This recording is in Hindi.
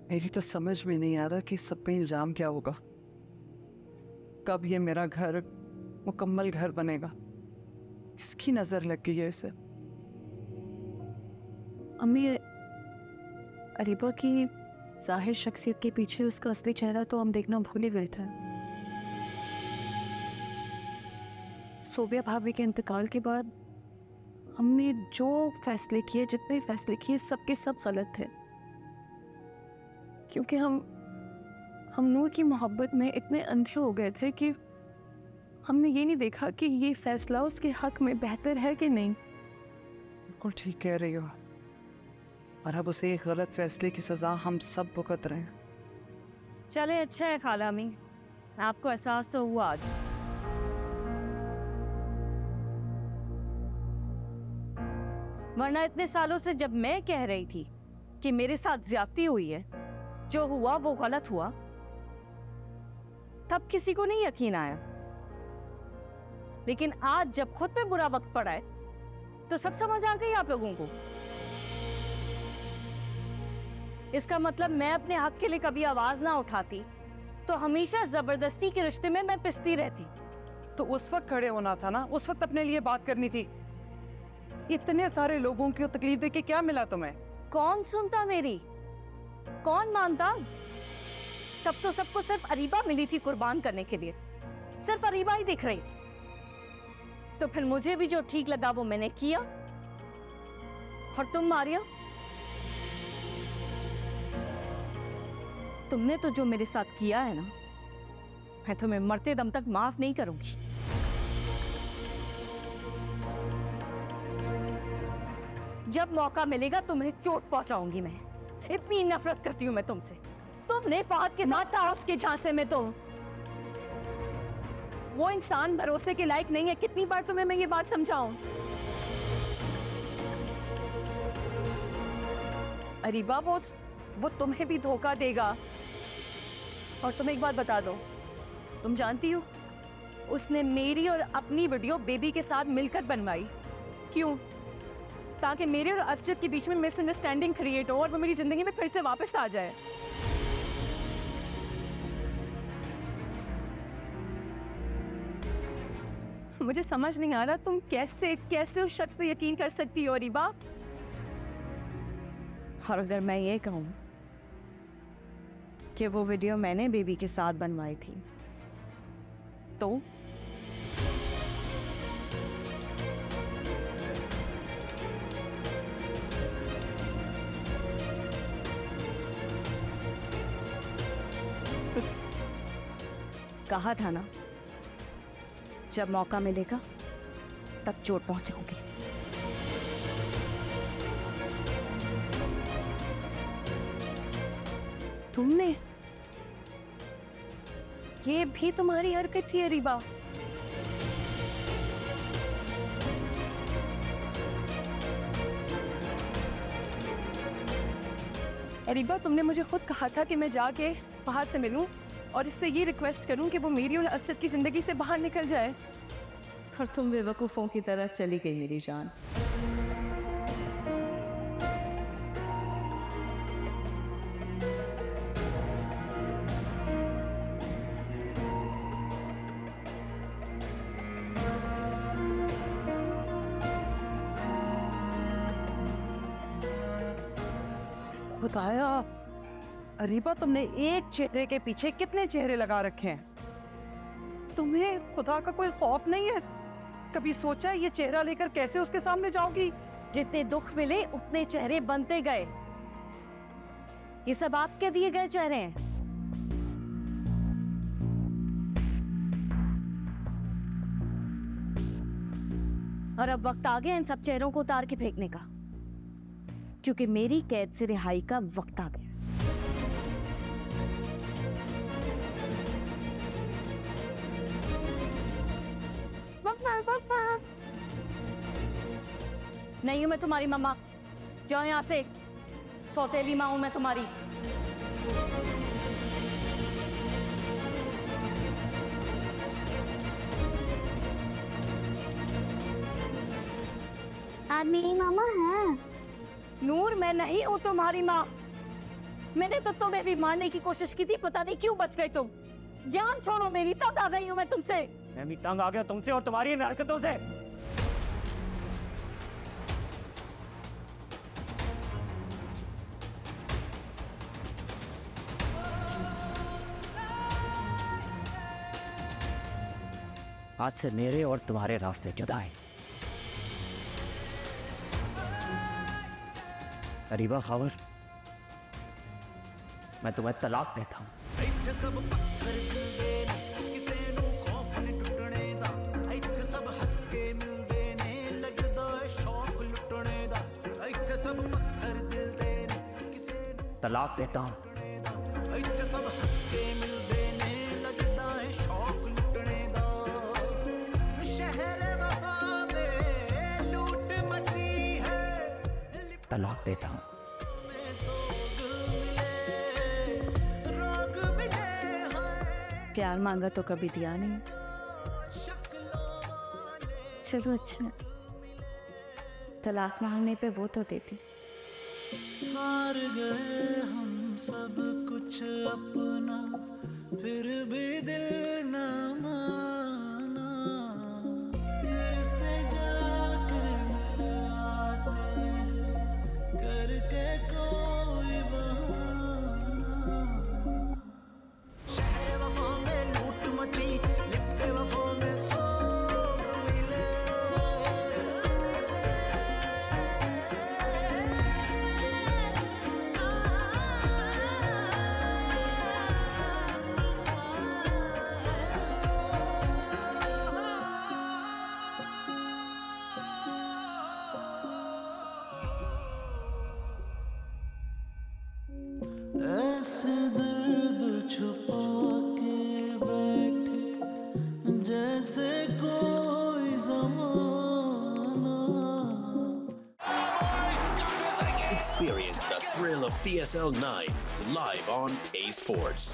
मेरी तो समझ में नहीं आ रहा कि इस सब पे इल्जाम क्या होगा। कब ये मेरा घर मुकम्मल घर बनेगा? किसकी नजर लग गई है इसे? अम्मी, अरीबा की जाहिर शख्सियत के पीछे उसका असली चेहरा तो हम देखना भूल ही गए थे। सोबिया भाभी के इंतकाल के बाद हमने जो फैसले किए, जितने फैसले किए, सबके सब गलत थे। क्योंकि हम नूर की मोहब्बत में इतने अंधे हो गए थे कि हमने ये नहीं देखा कि ये फैसला उसके हक में बेहतर है कि नहीं। बिल्कुल ठीक कह रही हो। और अब उसे एक गलत फैसले की सजा हम सब भुगत रहे हैं। चले, अच्छा है खाला अम्मी, आपको एहसास तो हुआ आज। वरना इतने सालों से जब मैं कह रही थी कि मेरे साथ ज्यादती हुई है, जो हुआ वो गलत हुआ, तब किसी को नहीं यकीन आया। लेकिन आज जब खुद पे बुरा वक्त पड़ा है तो सब समझ आ गई आप लोगों को। इसका मतलब मैं अपने हक के लिए कभी आवाज ना उठाती तो हमेशा जबरदस्ती के रिश्ते में मैं पिसती रहती। तो उस वक्त खड़े होना था ना, उस वक्त अपने लिए बात करनी थी। इतने सारे लोगों की तकलीफ देके क्या मिला तुम्हें? कौन सुनता मेरी, कौन मानता? तब तो सबको सिर्फ अरीबा मिली थी कुर्बान करने के लिए, सिर्फ अरीबा ही दिख रही थी। तो फिर मुझे भी जो ठीक लगा वो मैंने किया। और तुम मारिया, तुमने तो जो मेरे साथ किया है ना, मैं तुम्हें मरते दम तक माफ नहीं करूंगी। जब मौका मिलेगा तुम्हें चोट पहुंचाऊंगी मैं। इतनी नफरत करती हूं मैं तुमसे। तुमने फहद के साथ माता उसके झांसे में तुम, वो इंसान भरोसे के लायक नहीं है। कितनी बार तुम्हें मैं ये बात समझाऊं? अरीबा, वो तुम्हें भी धोखा देगा। और तुम्हें एक बात बता दो, तुम जानती हो उसने मेरी और अपनी वीडियो बेबी के साथ मिलकर बनवाई। क्यों? ताकि मेरे और असजद के बीच में मिसअंडरस्टैंडिंग क्रिएट हो और वो मेरी जिंदगी में फिर से वापस आ जाए। मुझे समझ नहीं आ रहा तुम कैसे कैसे उस शख्स पे यकीन कर सकती हो अरीबा। और अगर मैं ये कहूं कि वो वीडियो मैंने बेबी के साथ बनवाई थी तो? कहा था ना, जब मौका मिलेगा तब चोट पहुंचाऊंगी। तुमने, ये भी तुम्हारी हरकत थी अरीबा? अरीबा, तुमने मुझे खुद कहा था कि मैं जाके फहद से मिलूं और इससे ये रिक्वेस्ट करूं कि वो मेरी और असद की जिंदगी से बाहर निकल जाए। और तुम बेवकूफों की तरह चली गई मेरी जान। बताया अरीबा, तुमने एक चेहरे के पीछे कितने चेहरे लगा रखे हैं? तुम्हें खुदा का कोई खौफ नहीं है? कभी सोचा है ये चेहरा लेकर कैसे उसके सामने जाओगी? जितने दुख मिले उतने चेहरे बनते गए। ये सब आपके दिए गए चेहरे हैं। और अब वक्त आ गया इन सब चेहरों को उतार के फेंकने का, क्योंकि मेरी कैद से रिहाई का वक्त आ गया। पापा, पापा। नहीं हूं मैं तुम्हारी मम्मा, जाओ यहां से। सौतेली मां हूं मैं तुम्हारी। आप मेरी मामा हैं? नूर, मैं नहीं हूं तुम्हारी मां। मैंने तो तुम्हें भी मारने की कोशिश की थी, पता नहीं क्यों बच गई तुम। जान छोड़ो मेरी, तंग आ गई हूं मैं तुमसे। मैं भी तंग आ गया तुमसे और तुम्हारी इन हरकतों से। आज से मेरे और तुम्हारे रास्ते जुदा हैं। अरीबा खावर, मैं तुम्हें तलाक देता हूं। तलाक देता हूं। तलाक देता हूं। प्यार मांगा तो कभी दिया नहीं। चलो अच्छा है, तलाक मांगने पे वो तो देती। हार गए हम सब कुछ अपना, फिर भी दिल न माना। फिर से जाके मिल आते हैं, करके कोई बहाना। शहर वफा में लूट मची, लिपटे वफा में सोग मिले। ऐसे दर्द छुपा के बैठे जैसे कोई ज़माना। Experience the thrill of PSL 9 live on A Sports.